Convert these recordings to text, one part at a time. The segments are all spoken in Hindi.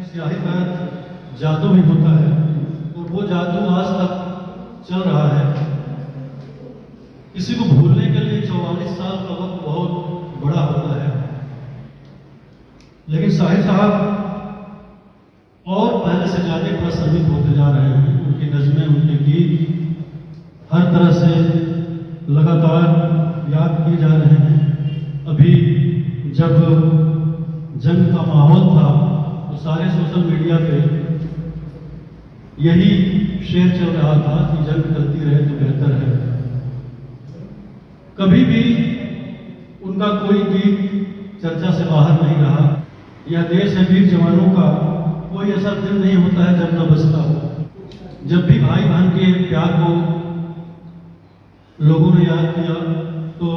स्याही का जादू भी होता है और वो जादू आज तक चल रहा है। किसी को भूलने के लिए 44 साल का वक्त बहुत बड़ा होता है, लेकिन साहिर साहब और पहले से ज्यादा प्रासंगिक होते जा रहे हैं। उनकी नज़में, उनके गीत हर तरह से लगातार याद किए जा रहे हैं। अभी जब जंग का माहौल था तो सारे सोशल मीडिया पे यही शेयर चल रहा था कि जंग चलती रहे तो बेहतर है। कभी भी उनका कोई गीत चर्चा से बाहर नहीं रहा। यह देश है वीर जवानों का, कोई ऐसा दिन नहीं होता है जब न बसता हो। जब भी भाई बहन के प्यार को लोगों ने याद किया तो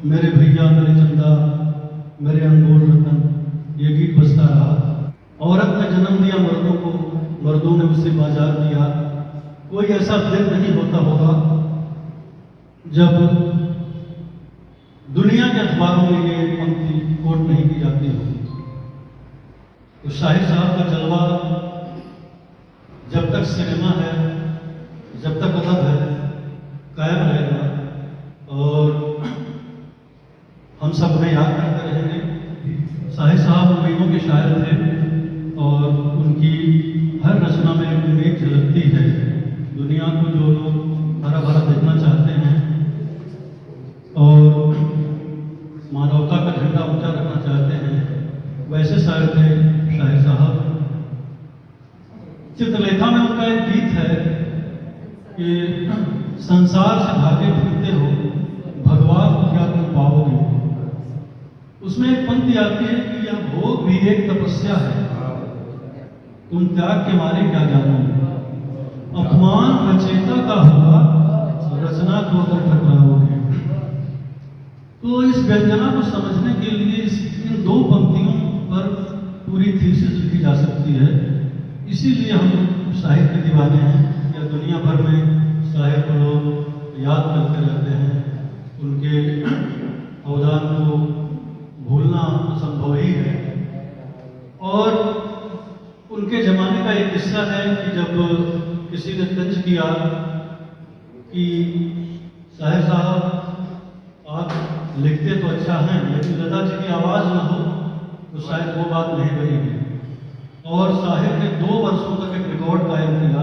मेरे भैया, मेरे चंदा, मेरे अनमोल रतन, ये गीत बजता रहा। औरत ने जन्म दिया मर्दों को, मर्दों ने उसे बाजार दिया। कोई ऐसा दिन नहीं होता होगा जब दुनिया के अखबारों में ये पंक्ति कोट नहीं की जाती होगी। तो शाहिर साहब का जलवा जब तक सिनेमा है, जब तक अदब है, कायम रहेगा और हम सब उन्हें याद करते रहेंगे। शाहिर साहब उम्मीदों के शायर थे और उनकी हर रचना में उम्मीद झलकती है। दुनिया को जो लोग हरा भरा देखना चाहते हैं और मानवता का झंडा ऊंचा रखना चाहते हैं, वैसे शायर थे शाहिर साहब। चित्रलेखा में उनका एक गीत है कि संसार से भागे फिरते हो, भगवान को क्या तुम पाओगे। उसमें एक पंक्ति आती है कि यह भोग भी एक तपस्या है, तुम त्याग के मारे क्या जानो। अपमान रचयिता का होगा, रचना को अगर ठकराओगे। तो इस व्यंजना को समझने के लिए इन दो पंक्तियों पर पूरी थीसिस लिखी जा सकती है। इसीलिए हम शाहिर के दीवाने हैं या दुनिया भर में शाहिर को लोग याद करते रहते हैं। उनके अवदान को भूलना असंभव ही है। और उनके ज़माने का एक किस्सा है कि जब किसी ने तंज किया कि शाहिर साहब आप लिखते तो अच्छा हैं, लेकिन लता जी की आवाज़ न हो तो शायद वो बात नहीं बनेगी। और शाहिर ने 2 वर्षों तक एक रिकॉर्ड कायम किया।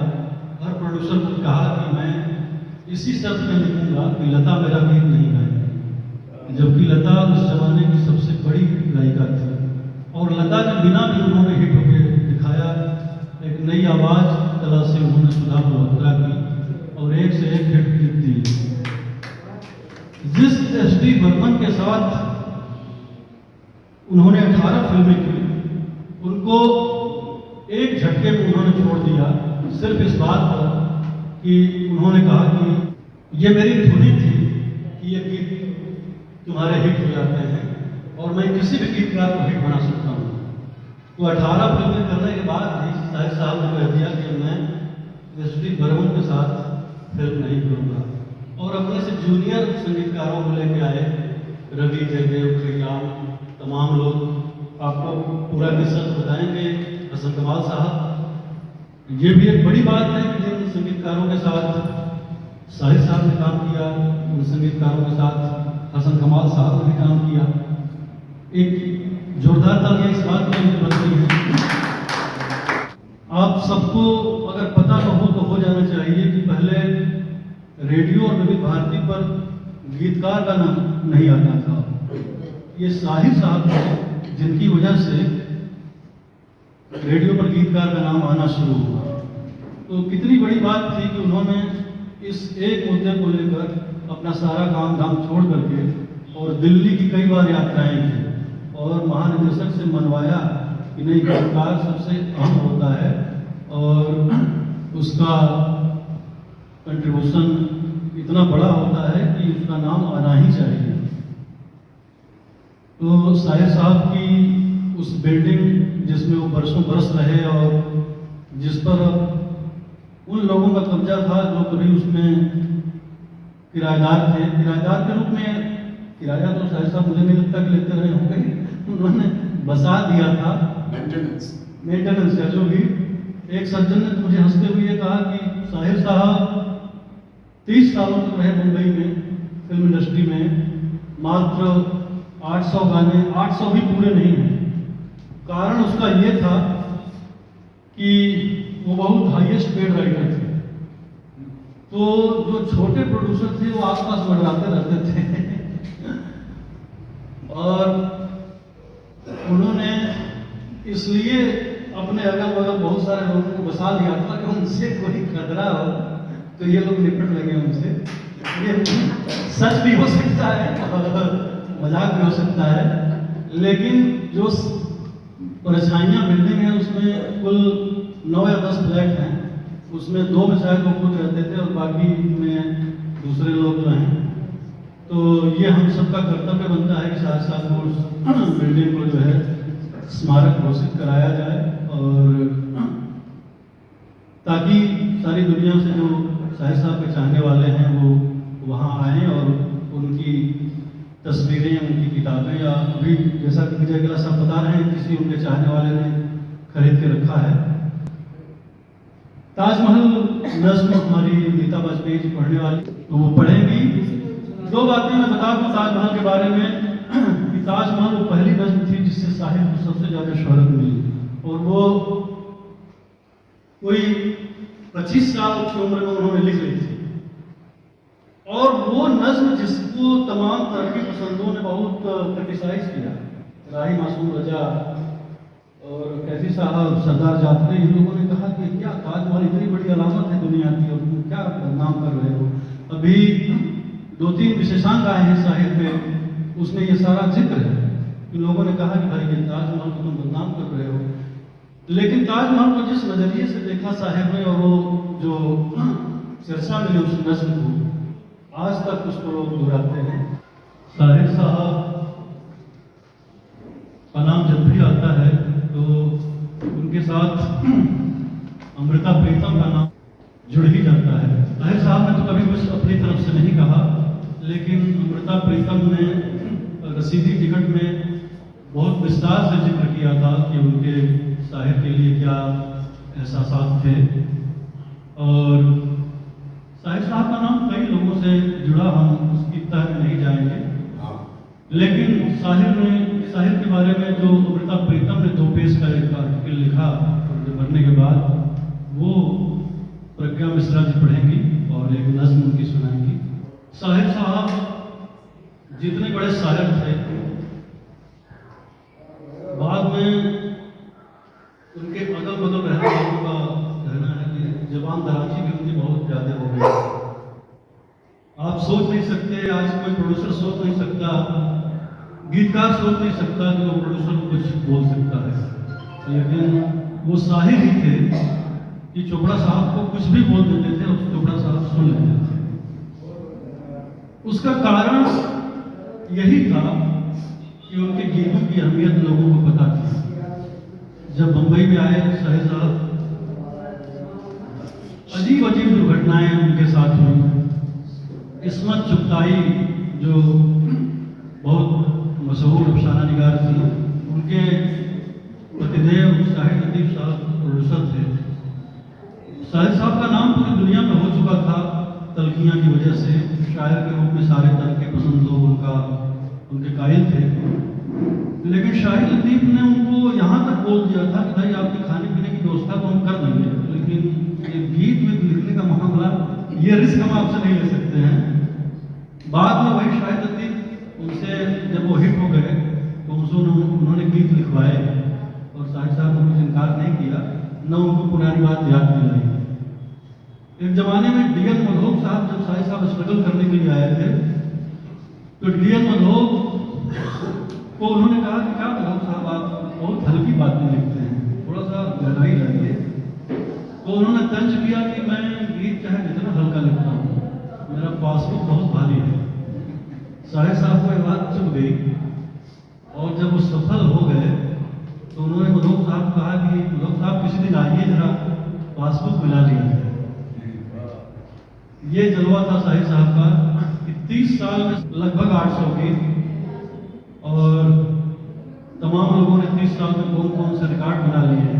हर प्रोड्यूसर को कहा कि मैं इसी शर्त में लिखूंगा कि लता मेरा गीत नहीं गाएगी, जबकि लता उस जमाने की सबसे बड़ी गायिका थी। और लता के बिना भी उन्होंने हिट होकर दिखाया। एक नई आवाज़ कला से उन्होंने सुधा मल्होत्रा की और एक से एक हिट गीत दी। जिस एस.डी. बर्मन के साथ उन्होंने 18 फिल्में की, उनको एक झटके में उन्होंने छोड़ दिया सिर्फ इस बात पर कि उन्होंने कहा कि ये मेरी धुनी थी कि ये गीत तुम्हारे हिट हो जाते हैं और मैं किसी भी गीतकार को हिट बना सकता हूँ। तो 18 फिल्में करने के बाद भी शाहिर साहब ने कह दिया कि मैं एस.डी. बर्मन के साथ फिल्म नहीं करूँगा। और अपने से जूनियर संगीतकारों को लेके आए, रवि, जयदेव, खयाम, तमाम लोग। आपको पूरा किस्सा तो बताएंगे हसन कमाल साहब। ये भी एक बड़ी बात है कि जिन संगीतकारों के साथ शाहिर साहब ने काम किया, उन संगीतकारों के साथ हसन कमाल साहब ने भी काम किया। एक जोरदार तालियां इस बात के लिए बनती है। आप सबको अगर पता तो हो जाना चाहिए कि पहले रेडियो और विविध भारती पर गीतकार का नाम नहीं आता था। ये शाहिर साहब थे जिनकी वजह से रेडियो पर गीतकार का नाम आना शुरू हुआ। तो कितनी बड़ी बात थी कि उन्होंने इस एक मुद्दे को लेकर अपना सारा काम धाम छोड़ करके और दिल्ली की कई बार यात्राएं की और महानिदेशक से मनवाया कि नहीं, गीतकार सबसे अहम होता है और उसका कंट्रीब्यूशन इतना बड़ा होता है कि उसका नाम आना ही चाहिए। तो शाहिर साहब की उस बिल्डिंग जिसमें वो बरसों बरस रहे और जिस पर उन लोगों का कब्जा था जो कभी उसमें किराएदार थे, किराएदार के रूप में किराया तो शाहिर साहब मुझे नहीं लगता कि लेते रहे होंगे, उन्होंने बसा दिया था। मेंटेनेंस है जो भी। एक सज्जन ने मुझे हंसते हुए कहा कि साहिर साहब 30 सालों तक रहे मुंबई में फिल्म इंडस्ट्री में, मात्र 800 गाने, 800 भी पूरे नहीं हैं। कारण उसका ये था कि वो बहुत हाईएस्ट पेड राइटर थे, तो जो छोटे प्रोड्यूसर थे वो आसपास मंडराते रहते थे और उन्होंने इसलिए अपने अगल बगल बहुत सारे लोगों को बसा लिया था कि उनसे कोई खतरा हो तो ये लोग निपट लगे उनसे। ये सच भी हो सकता है और मजाक भी हो सकता है, लेकिन जो परछाइयाँ बिल्डिंग है उसमें कुल 9 या 10 फ्लैट हैं, उसमें 2 में शायद वो खुद रहते थे और बाकी में दूसरे लोग जो हैं। तो ये हम सबका कर्तव्य बनता है कि साथ साथ वो उस बिल्डिंग को जो है स्मारक घोषित कराया जाए और ताकि सारी दुनिया से जो साहिर साहब के चाहने वाले हैं वो वहाँ आएँ और उनकी तस्वीरें, उनकी किताबें, या अभी जैसा कि विजय गिला साहब बता रहे हैं किसी उनके चाहने वाले ने खरीद के रखा है। ताजमहल नज्म हमारी नीता वाजपेयी जी पढ़ने वाली, तो वो पढ़ेंगी। 2 बातें मैं बता दूं ताजमहल के बारे में कि ताजमहल वो पहली नज्म थी जिससे साहिर को सबसे ज़्यादा शोहरत मिली, और वो कोई 25 साल की उम्र में उन्होंने लिख ली थी। और वो नज्म जिसको तमाम तरक्की पसंदों ने बहुत क्रिटिसाइज किया, राही मासूम रजा और कैफी साहब, सरदार जाफरी, इन लोगों ने कहा कि क्या ताजमहल इतनी बड़ी अलामत है दुनिया की और तुम क्या बदनाम कर रहे हो। अभी 2-3 विशेषांक आए हैं साहिर पे, उसमें ये सारा जिक्र है। इन लोगों ने कहा कि भाई ये ताजमहल को तुम बदनाम कर रहे हो, लेकिन ताजमहल को जिस नजरिए से देखा साहिर ने और वो जो चर्चा मिली उस नस्ल को, आज तक उसको लोग दोहराते हैं। साहिर साहब का नाम जब भी आता है तो उनके साथ अमृता प्रीतम का नाम जुड़ ही जाता है। साहिर साहब ने तो कभी कुछ अपनी तरफ से नहीं कहा, लेकिन अमृता प्रीतम ने रसीदी टिकट में बहुत विस्तार से जिक्र किया था कि उनके साहिर के लिए क्या एहसासात थे। और साहिर साहब का नाम कई लोगों से जुड़ा, हम उसकी तह में नहीं जाएंगे, लेकिन साहिर के बारे में जो अमृता प्रीतम ने 2 पेज का एक आर्टिकल लिखा और बनने के बाद वो प्रज्ञा मिश्रा जी पढ़ेंगी और एक नज्म उनकी सुनाएंगी। साहिर साहब जितने बड़े शायर थे, बाद में उनके अगल बगल रहने वालों का कहना है कि जबान दराजी भी उनकी बहुत ज़्यादा हो गई। आप सोच नहीं सकते, आज कोई प्रोड्यूसर सोच नहीं सकता, गीतकार सोच नहीं सकता कि वो प्रोड्यूसर कुछ बोल सकता है, लेकिन वो साहिर ही थे कि चोपड़ा साहब को कुछ भी बोल देते थे और चोपड़ा साहब सुन लेते थे। उसका कारण यही था कि उनके गीतों की अहमियत लोगों को पता थी। जब मुंबई में आए साहिर साहब, अजीब अजीब दुर्घटनाएं उनके साथ हुई। इस्मत चुगताई जो बहुत मशहूर अफसाना निगार थी, उनके पतिदेव शाहिद लतीफ साहब प्रोड्यूसर थे। शाहिद साहब का नाम पूरी दुनिया में हो चुका था तलखियाँ की वजह से, शायर के रूप में सारे तरह के पसंद लोग उनके कायल थे। लेकिन शाहिद लतीफ ने उनको यहाँ तक बोल दिया था कि भाई आपके खाने पीने की व्यवस्था तो हम कर देंगे, लेकिन ये गीत में लिखने का मामला, ये रिस्क हम आपसे नहीं ले सकते हैं। बाद में वही शाहिद लतीफ उनसे जब वो हिट हो गए तो उन्होंने गीत लिखवाए और शाहिद साहब ने कुछ इनकार नहीं किया, न उनको पुरानी बात याद दिलाई। एक जमाने में डी.एन. मधोक साहब जब शाहिद साहब स्ट्रगल करने के लिए आए थे तो डी.एन. मधोक को उन्होंने कहा कि क्या मधोक साहब आप बहुत हल्की बातें लिखते हैं, थोड़ा सा गहराई लाइए। तो उन्होंने तंज किया कि मैं गीत चाहे जितना हल्का लिखता हूँ, मेरा पासबुक बहुत भारी है। शाहिद साहब को ये बात चुभ गई और जब वो सफल हो गए तो उन्होंने मधोक साहब को कहा कि मधोक साहब किसी दिन आइए, जरा पासबुक मिला लीजिए। ये जलवा था शाहिद साहब का कि 30 साल में लगभग 800 गीत, और तमाम लोगों ने 30 साल में कौन कौन से रिकॉर्ड बना लिए हैं।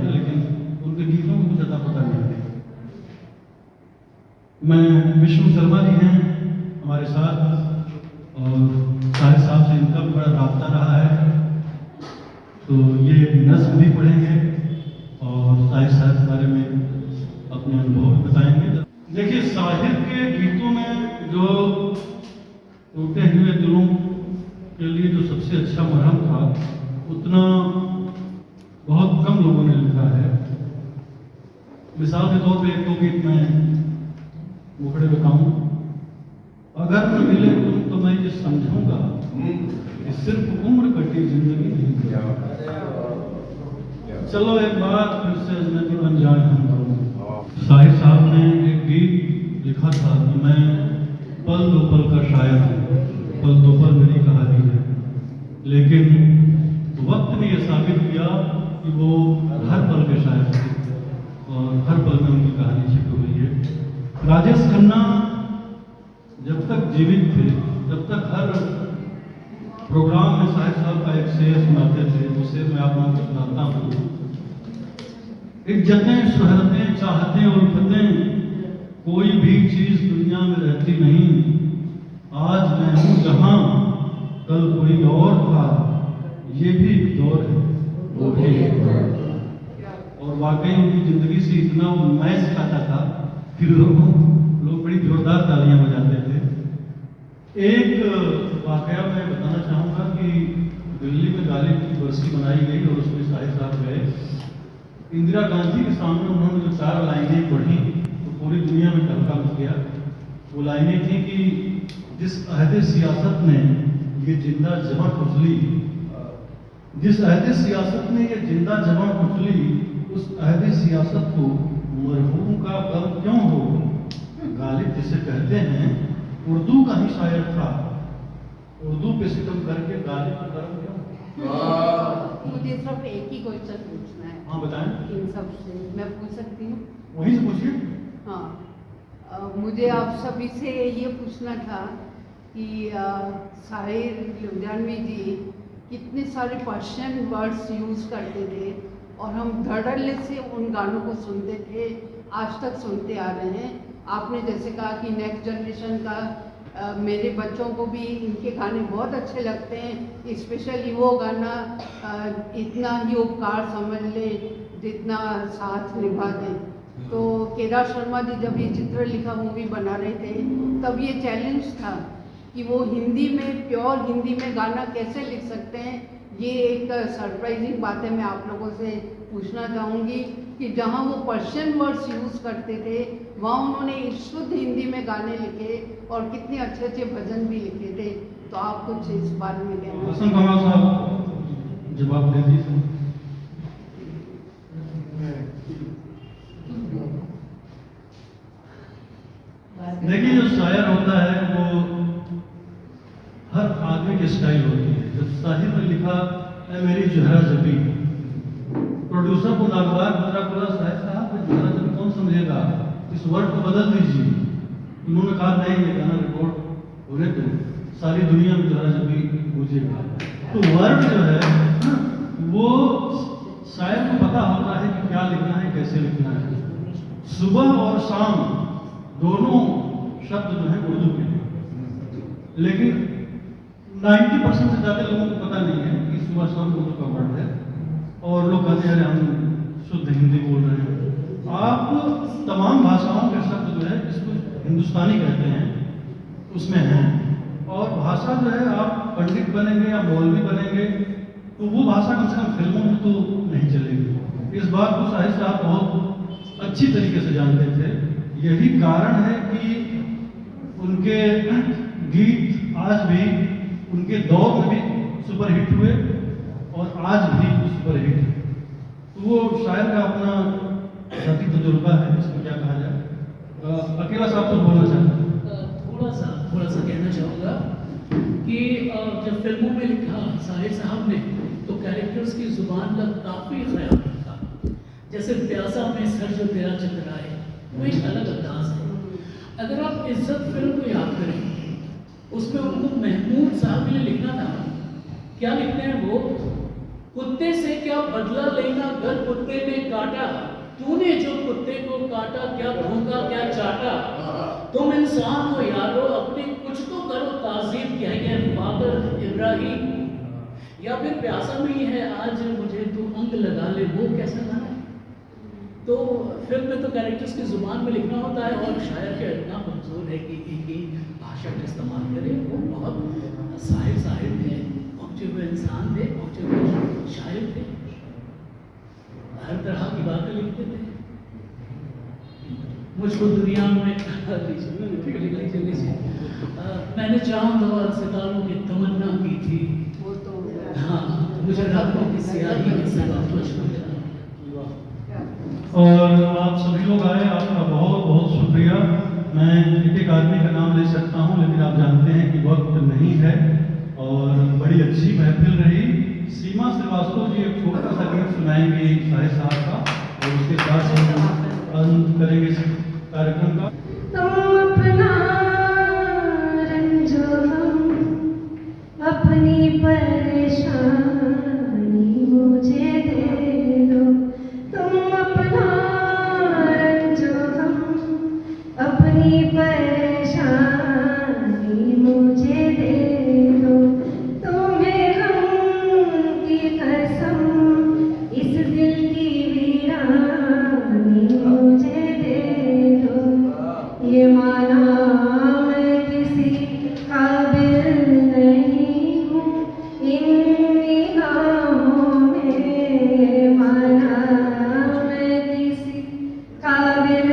विष्णु शर्मा जी हैं हमारे साथ, और साहिर साहब से इनका भी बड़ा राब्ता रहा है, तो ये नज़्म भी पढ़ेंगे और साहिर साहब के बारे में अपने अनुभव भी बताएंगे। देखिए, साहिर के गीतों में जो टूटे हुए दिलों के लिए जो सबसे अच्छा मरहम था, उतना बहुत कम लोगों ने लिखा है। मिसाल के तौर पे एक दो गीत मैं मुखड़े बताऊं। अगर न मिले तुम तो मैं ये समझूंगा कि सिर्फ उम्र कटी जिंदगी नहीं। चलो एक बार फिर से अजनबी बन जाए हम दोनों। साहिर साहब ने एक गीत लिखा था कि मैं पल दो पल का शायर हूँ, पल दो पल मेरी कहानी है, लेकिन वक्त ने यह साबित किया कि वो हर पल के शायर थे और हर पल में उनकी कहानी छिपी हुई है। राजेश खन्ना जब तक जीवित थे तब तक हर प्रोग्राम में साहिर साहब का एक शेर सुनाते थे। वो शेर मैं आप लोगों को सुनाता हूँ। इज्जतें, शोहरतें, चाहतें, उल्फतें, कोई भी चीज दुनिया में रहती नहीं। आज मैं हूँ जहां कल कोई और था, ये भी एक दौर है, वो भी एक दौर है। और वाकई उनकी जिंदगी से इतना मैच खाता था कि लोग बड़ी जोरदार तालियां बजाते थे। एक वाकया मैं बताना चाहूँगा कि दिल्ली में गालिब की बरसी बनाई गई और उसमें साहिर साहब गए। इंदिरा गांधी के सामने उन्होंने जो 4 लाइनें पढ़ी तो पूरी दुनिया में तहलका मच गया। वो लाइनें थी कि जिस अहद सियासत ने ये जिंदा जवां कुचली, जिस अहद सियासत ने ये जिंदा जवां कुचली, उस अहद सियासत को मरहूम का गम क्यों हो। गालिब जिसे कहते हैं उर्दू का ही शायर था, उर्दू पे सितम करके गालिब का गम क्यों। मुझे सिर्फ एक ही क्वेश्चन पूछना है। हाँ बताएं। इन सब से मैं पूछ सकती हूँ? वहीं से पूछिए। हाँ, मुझे आप सभी से ये पूछना था कि साहिर लुधियानवी जी कितने सारे पर्शियन वर्ड्स यूज़ करते थे और हम धड़ल्ले से उन गानों को सुनते थे, आज तक सुनते आ रहे हैं। आपने जैसे कहा कि नेक्स्ट जनरेशन का मेरे बच्चों को भी इनके गाने बहुत अच्छे लगते हैं, स्पेशली वो गाना इतना ही उपकार समझ ले जितना साथ निभा दे। तो केदार शर्मा जी जब ये चित्र लिखा मूवी बना रहे थे तब ये चैलेंज था कि वो हिंदी में, प्योर हिंदी में गाना कैसे लिख सकते हैं। ये एक सरप्राइजिंग बात है। मैं आप लोगों से पूछना चाहूँगी कि जहाँ वो पर्शियन वर्ड्स यूज़ करते थे वहाँ उन्होंने शुद्ध हिंदी में गाने लिखे और कितने अच्छे अच्छे भजन भी लिखे थे। तो आप कुछ इस बारे में कहना हसन कमाल साहब जवाब दे दीजिए। देखिए, जो शायर होता है वो हर आदमी की स्टाइल होती है। जब साहिर ने लिखा है मेरी जोहरा जबी, प्रोड्यूसर को नागवार गुजरा बोला साहिर साहब जोहरा जबी कौन समझेगा, इस वर्ड को बदल दीजिए। उन्होंने कहा नहीं, ये गाना रिकॉर्ड होने तो सारी दुनिया में जोहरा जबी गूंजेगा। तो वर्ड जो है वो शायर को पता होता है कि क्या लिखना है, कैसे लिखना है। सुबह और शाम दोनों शब्द जो है उर्दू के हैं, लेकिन 90% से ज़्यादा लोगों को पता नहीं है कि सुबह शाम उर्दू का वर्ड है और लोग कहते हैं हम शुद्ध हिंदी बोल रहे हैं। आप तमाम भाषाओं के शब्द जो है जिसको हिंदुस्तानी कहते हैं उसमें हैं, और भाषा जो है आप पंडित बनेंगे या मौलवी बनेंगे तो वो भाषा कम से कम फिल्मों में तो नहीं चलेगी। इस बात को साहिर साहब बहुत अच्छी तरीके से जानते थे। यही कारण है कि उनके गीत आज भी उनके दौर में भी सुपरहिट हुए और आज भी सुपरहिट है। तो वो शायर का अपना ज़ाती तजुर्बा है, इसमें क्या कहा जाए। अकेला साहब कुछ बोलना चाहते हैं? थोड़ा सा कहना चाहूँगा कि जब फिल्मों में लिखा साहिर साहब ने तो कैरेक्टर्स की जुबान का काफ़ी ख्याल रखा। जैसे प्यासा में सर जो तेरा चकराए, वो एक अलग अंदाज है। अगर आप इज्जत फिल्म को याद करें, उसमें उनको महमूद साहब के लिए लिखना था, क्या लिखते हैं वो, कुत्ते से क्या बदला लेना, घर कुत्ते ने काटा, तूने जो कुत्ते को काटा, क्या भूखा क्या चाटा, तुम इंसान हो यारो, अपनी कुछ तो करो ताज़ीम, कहेंगे फादर इब्राहिम। या फिर प्यासा में ही है आज मुझे तू अंग लगा ले, वो कैसा गाना है। तो फिल्म में तो कैरेक्टर्स की ज़ुबान में लिखना होता है, और शायर के इतना मंजूर है कि एक ही भाषा का इस्तेमाल करे। वो बहुत साहिब थे, पहुँचे हुए इंसान थे, पहुँचे हुए शायर थे, हर तरह की बातें लिखते थे। मुझको दुनिया में मैंने चांद और सितारों की तमन्ना की थी, वो तो हाँ मुझे रातों की स्याही के सिवा कुछ मिला। और आप सभी लोग आए, आपका बहुत बहुत शुक्रिया। मैं एक आदमी का नाम ले सकता हूं, लेकिन आप जानते हैं कि वक्त नहीं है, और बड़ी अच्छी महफिल रही। सीमा श्रीवास्तव जी एक छोटा सा गीत सुनाएंगे साहिर साहब का, और उसके साथ हम अंत करेंगे इस कार्यक्रम का। तुम अपना रंजो, अपनी परेशानी मुझे दे दो। तुम अपना रंजो, अपनी परेशानी मुझे दे दो। तुम्हें हम की कसम, इस दिल की वीरानी मुझे दे दो। ये माना मैं किसी काबिल नहीं हूँ इन निगाहों में, माना मैं किसी काबिल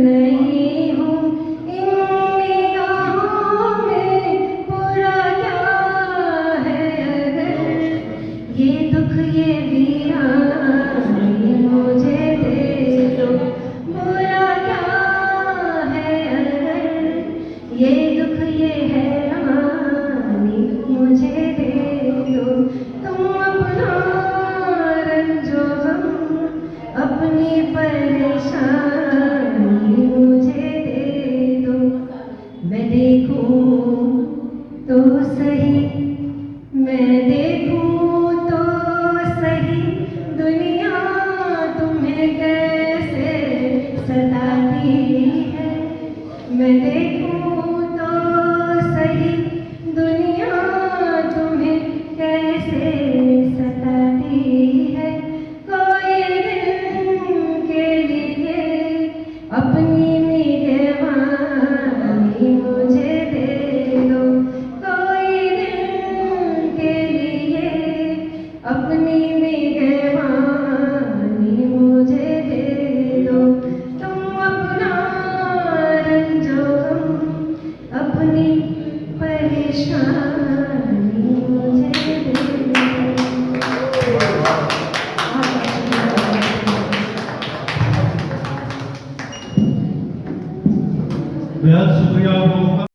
नहीं हूँ इन निगाहों में। बुरा क्या है अगर ये दुख ये वीरानी मुझे दे दो। बुरा क्या है अगर ये दुख ये हैरानी मुझे दे दो। तुम अपना रंजो गम, अपनी परेशानी मुझे दे दो। मैं देखूं तो सही, मैं देखूं तो सही, दुनिया तुम्हें कैसे सताती है। मैं देखूं तो सही, दुनिया तुम्हें कैसे सताती है। कोई दिन के लिए अपनी निगहबानी मुझे दे दो। कोई दिन के लिए अपनी निगहबानी मुझे दे दो। तुम अपना रंजो गम, अपनी परेशानी मुझे दे दो। बेहद शुक्रिया आप लोगों का।